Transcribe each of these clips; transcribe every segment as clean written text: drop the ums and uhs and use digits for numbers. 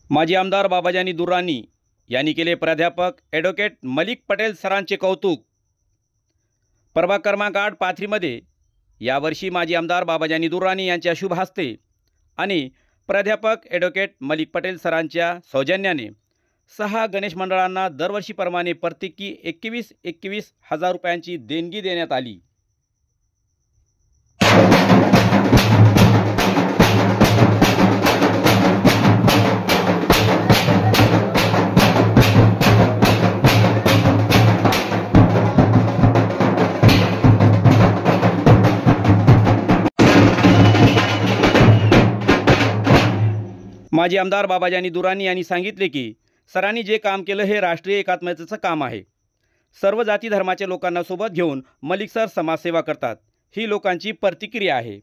माजी आमदार बाबाजानी दुर्राणी यांनी केले प्राध्यापक ॲडव्होकेट मलिक पटेल सरांचे कौतुक। प्रभाग क्रमांक 8 पाथरीमध्ये यावर्षी माजी आमदार बाबाजानी दुर्राणी यांच्या शुभ हस्ते आणि प्राध्यापक ॲडव्होकेट मलिक पटेल सरांच्या सौजन्याने 6 गणेश मंडळांना दरवर्षीप्रमाणे प्रत्येकी 21 हजार रुपयांची देणगी देण्यात आली। माजी आमदार बाबाजानी दुर्राणी यांनी सांगितले की सरांनी जे काम केलं हे राष्ट्रीय एकात्मतेचं काम आहे। सर्व जाती धर्माच्या लोकांना सोबत घेऊन मलिक सर समाजसेवा करतात, ही लोकांची प्रतिक्रिया आहे।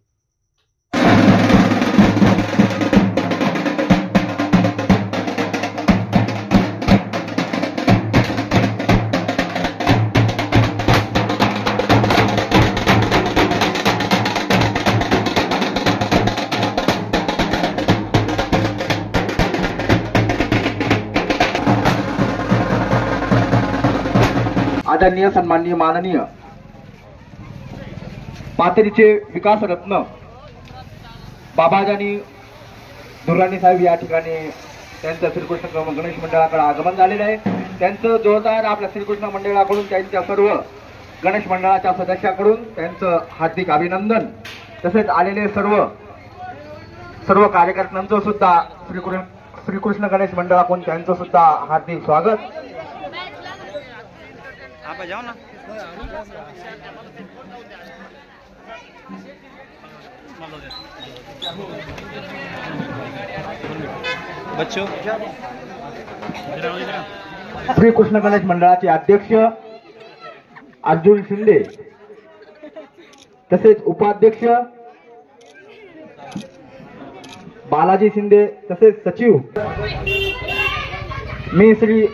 आदरणीय सन्माननीय माननीय पाथरीचे विकास रत्न बाबाजानी दुर्राणी साहेब या ठिकाणी त्यांचं श्रीकृष्ण गणेश मंडळाकडे आगमन झालेलं आहे। त्यांचं जोरदार आपल्या श्रीकृष्ण मंडळाकडून त्यांच्या सर्व गणेश मंडळाच्या सदस्याकडून त्यांचं हार्दिक अभिनंदन, तसेच आलेले सर्व कार्यकर्त्यांचं सुद्धा श्रीकृष्ण गणेश मंडळाकडून त्यांचं सुद्धा हार्दिक स्वागत। आप जाओ ना। बच्चों, श्रीकृष्ण गणेश मंडळाचे अध्यक्ष अर्जुन शिंदे, तसेच उपाध्यक्ष बालाजी शिंदे, तसेच सचिव मी श्री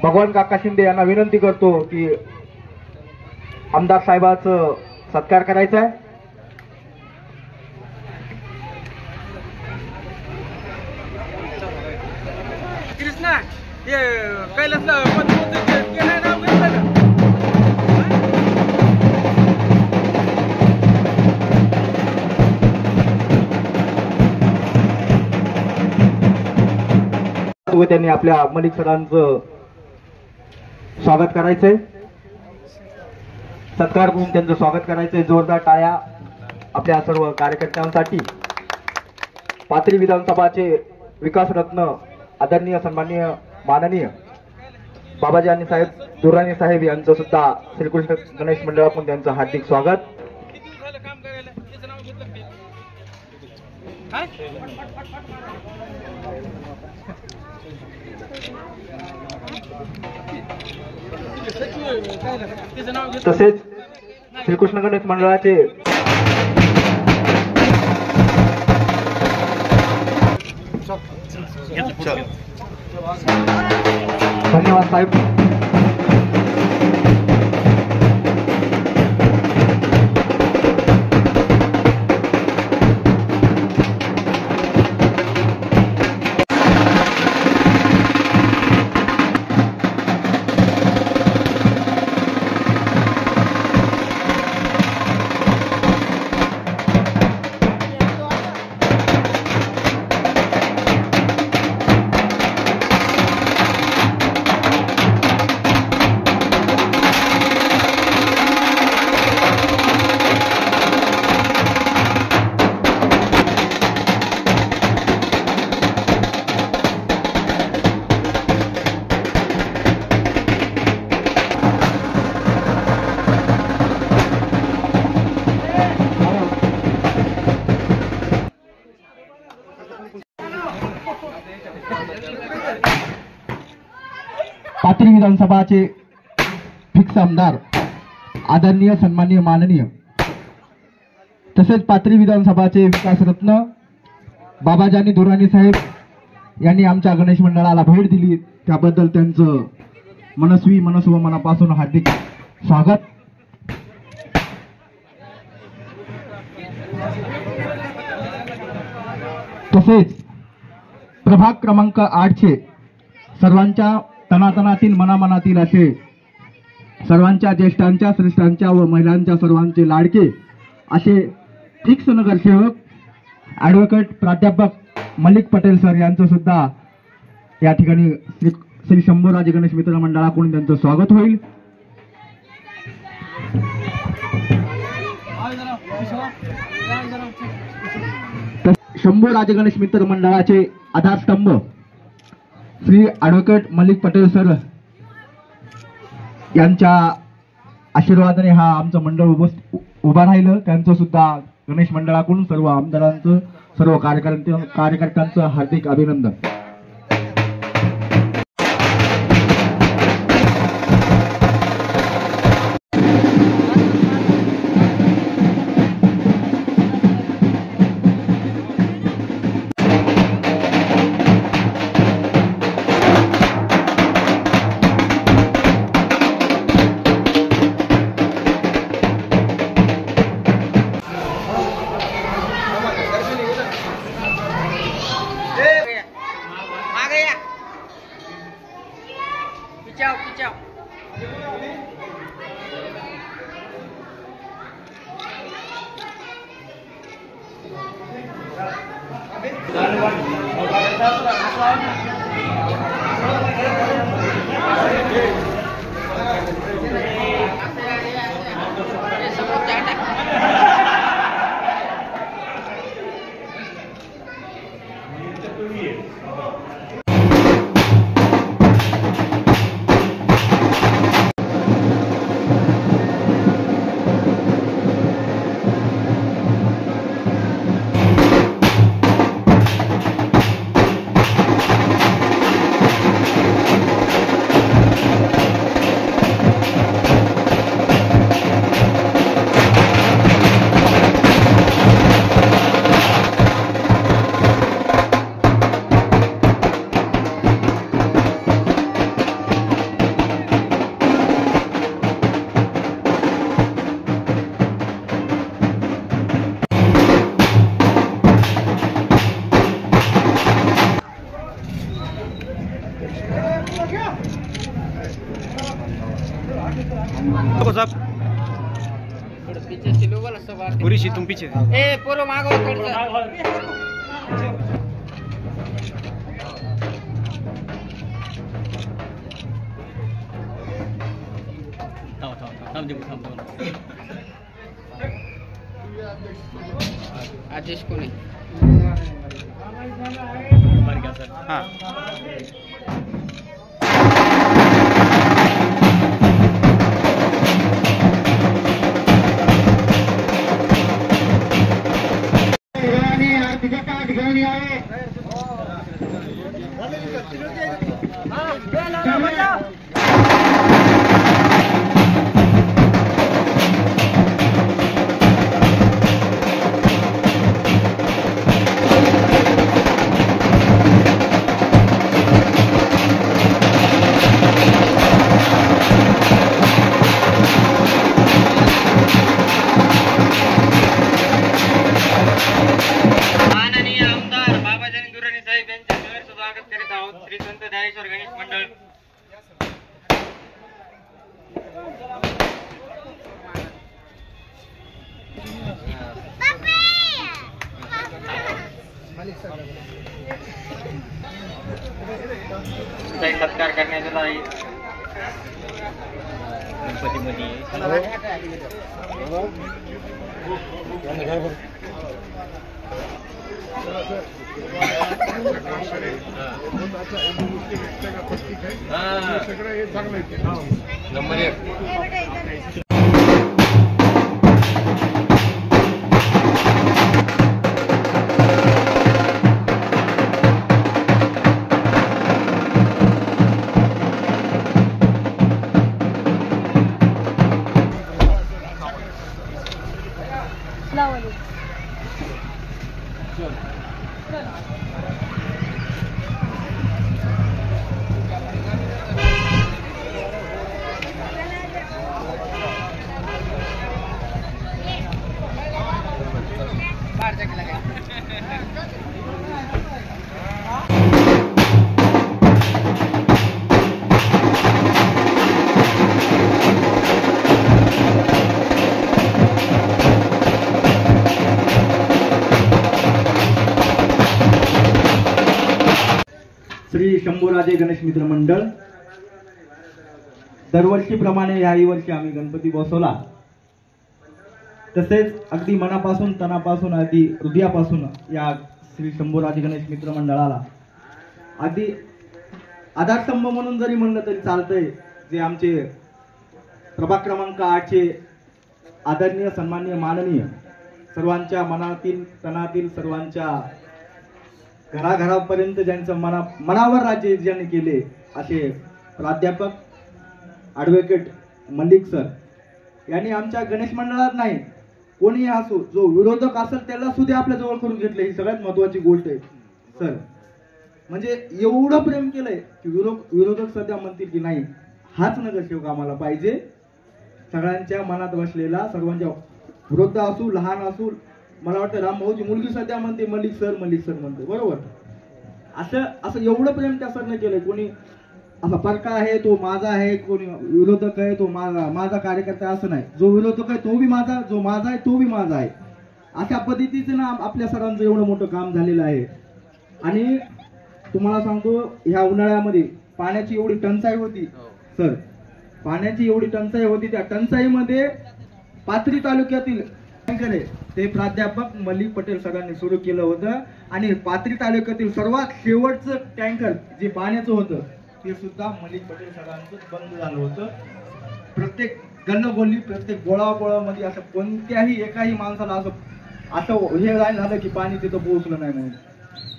भगवान काका शिंदे यांना विनंती करतो की आमदार साहेबांचं सत्कार करायचा आहे। कृष्णा ये कैलासला केलं नाव घेतलं व त्यांनी आपल्या मलिक सरांचं स्वागत करायचंय, सत्कार करून त्यांचं स्वागत करायचंय। जोरदार टाळ्या आपल्या सर्व कार्यकर्त्यांसाठी। पाथरी विधानसभाचे विकास रत्न आदरणीय सन्माननीय माननीय बाबाजानी साहेब दुर्राणी साहेब यांचं सुद्धा श्रीकृष्ण गणेश मंडळाकडून त्यांचं हार्दिक स्वागत। तसेच श्रीकृष्ण गणेश मंडळाचे धन्यवाद साहेब। पाथरी विधानसभाचे फिक्स आमदार आदरणीय सन्माननीय माननीय, तसेच पाथरी विधानसभाचे विकास रत्न बाबाजानी दुर्राणी साहेब यांनी आमच्या गणेश मंडळाला भेट दिली, त्याबद्दल त्यांचं मनस्वी मनापासून हार्दिक स्वागत। तसेच प्रभाग क्रमांक 8चे सर्वांच्या तनातनातील मनामनातील असे सर्वांच्या ज्येष्ठांच्या श्रेष्ठांच्या व महिलांच्या सर्वांचे लाडके असे फिक्स नगरसेवक ॲडव्होकेट प्राध्यापक मलिक पटेल सर यांचं सुद्धा या ठिकाणी श्री शंभूराजे गणेश मित्र मंडळाकडून त्यांचं स्वागत होईल. शंभूराजे गणेश मित्र मंडळाचे आधारस्तंभ श्री ॲडव्होकेट मलिक पटेल सर यांच्या आशीर्वादाने हा आमचं मंडळ उभा राहिलं. त्यांचं सुद्धा गणेश मंडळाकडून सर्व आमदारांचं सर्व कार्यकर्त्यांचं हार्दिक अभिनंदन. पूरी शी तुम पीछे ए पोरो मागो आदेश कोणी हाँ सत्कार करण्यात आला आहे. नंबर 1 चल श्री शंभूराजे गणेश मित्र मंडळ, दरवर्षीप्रमाणे याही वर्षी आम्ही गणपती बसवला. तसेच अगदी मनापासून, तनापासून, अगदी हृदयापासून या श्री शंभूराजे गणेश मित्र मंडळाला अगदी आधारस्तंभ म्हणून जरी म्हणलं तरी चालतंय, जे आमचे प्रभाग क्रमांक 8चे आदरणीय, सन्माननीय, माननीय, सर्वांच्या मनातील, तनातील, सर्वांच्या घराघरापर्यंत ज्यांचं मनावर राज्य ज्यांनी केले असे प्राध्यापक ॲडव्होकेट मलिक सर यांनी आमच्या गणेश मंडळात नाही, कोणीही असो, जो विरोधक असेल त्याला सुद्धा आपल्या जवळ करून घेतले. ही सगळ्यात महत्वाची गोष्ट आहे सर. म्हणजे एवढं प्रेम केलंय की विरोधक सध्या म्हणतील की नाही, हाच नगरसेवक आम्हाला पाहिजे. सगळ्यांच्या मनात बसलेला, सर्वांच्या वृद्ध असू, लहान असू, मला वाटतं रामभाऊची मुलगी सध्या म्हणते मलिक सर म्हणते, बरोबर. असं एवढं प्रेम त्या सरने केलंय. कोणी असा परका आहे तो माझा आहे, कोणी विरोधक आहे तो माझा कार्यकर्ता असं नाही. जो विरोधक आहे तो बी माझा, जो माझा आहे तो बी माझा आहे. अशा पद्धतीचं ना आपल्या सरांचं एवढं मोठं काम झालेलं आहे. आणि तुम्हाला सांगतो, ह्या उन्हाळ्यामध्ये पाण्याची एवढी टंचाई होती सर, पाण्याची एवढी टंचाई होती. त्या टंचाईमध्ये पाथरी तालुक्यातील टँकर आहे ते प्राध्यापक मलिक पटेल सरांनी सुरू केलं होतं. आणि पाथरी तालुक्यातील सर्वात शेवटचं टँकर जे पाण्याचं होतं ते सुद्धा मलिक पटेल सरांचं बंद झालं होतं. प्रत्येक गल्लोगल्ली, प्रत्येक बोळामध्ये असं कोणत्याही एकाही माणसाला असं हे झालं की पाणी तिथं पोहोचलं नाही म्हणून.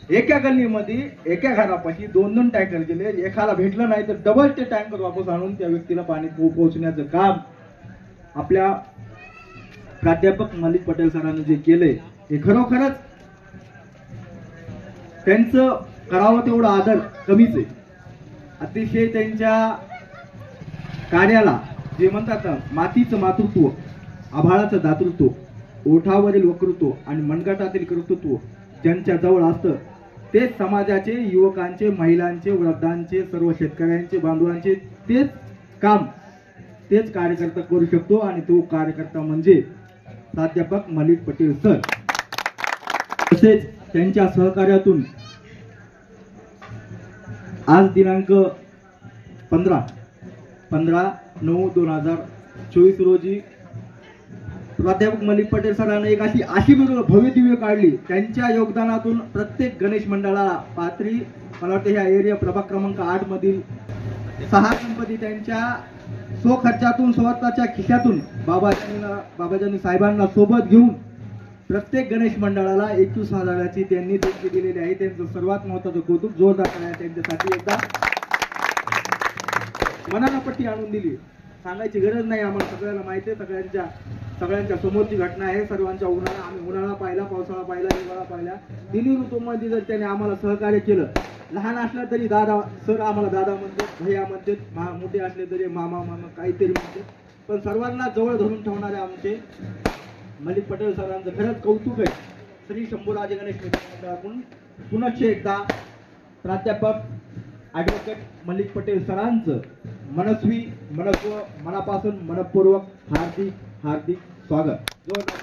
एका गल्लीमध्ये एका घरापाशी 2-2 टँकर गेले. एखादा भेटलं नाही तर डबल ते टँकर वापस आणून त्या व्यक्तीला पाणी पोहोचण्याचं काम आपल्या प्राध्यापक मलिक पटेल सरांनी जे केलंय हे खरोखरच त्यांचं करावं तेवढा आदर कमीच आहे. अतिशय त्यांच्या कार्याला जे म्हणतात ना, मातीचं मातृत्व, आभाळाचं दातृत्व, ओठावरील वक्तृत्व आणि मनगटातील कर्तृत्व ज्यांच्या जवळ असतं तेच समाजाचे, युवकांचे, महिलांचे, वृद्धांचे, सर्व शेतकऱ्यांचे, बांधवांचे तेच काम, तेच कार्यकर्ता करू शकतो. आणि तो कार्यकर्ता म्हणजे प्राध्यापक मलिक पटेल सर. तसेच त्यांच्या सहकार्यातून आज दिनांक 15/9/2024 रोजी प्राध्यापक मलिक पटेल सरांनी एक अशी भव्य दिव्य काढली. त्यांच्या योगदानातून प्रत्येक गणेश मंडळाला पाथरी, मला वाटतं ह्या एरिया प्रभाग क्रमांक 8 मधील 6 गणपती त्यांच्या स्वखर्चातून, स्वतःच्या खिशातून बाबाजानी साहेबांना सोबत घेऊन प्रत्येक गणेश मंडळाला 21,000ची त्यांनी देणगी दिलेली आहे. त्यांचं सर्वात महत्वाचं कौतुक, जोरदार करा त्यांच्यासाठी एकदा. मनाला पट्टी आणून दिली, सांगायची गरज नाही, आम्हाला सगळ्यांना माहिती आहे. सगळ्यांच्या समोरची घटना आहे. सर्वांच्या आम्ही उन्हाळा पाहिला, पावसाळा पाहिला, हिवाळा पाहिला. तिन्ही ऋतूमध्ये जर त्याने आम्हाला सहकार्य केलं, लहान असला तरी दादा सर आम्हाला दादा म्हणतात, भैया म्हणतात, मोठे असले तरी मामा काहीतरी म्हणतात, पण सर्वांना जवळ धरून ठेवणारे आमचे मलिक पटेल सरांचं खरंच कौतुक आहे. श्री शंभूराजे गणेश मित्र मंडळाकडून पुनश्च एकदा प्राध्यापक ॲडव्होकेट मलिक पटेल सरांचं मनापासून मनपूर्वक हार्दिक स्वागत. जोरदार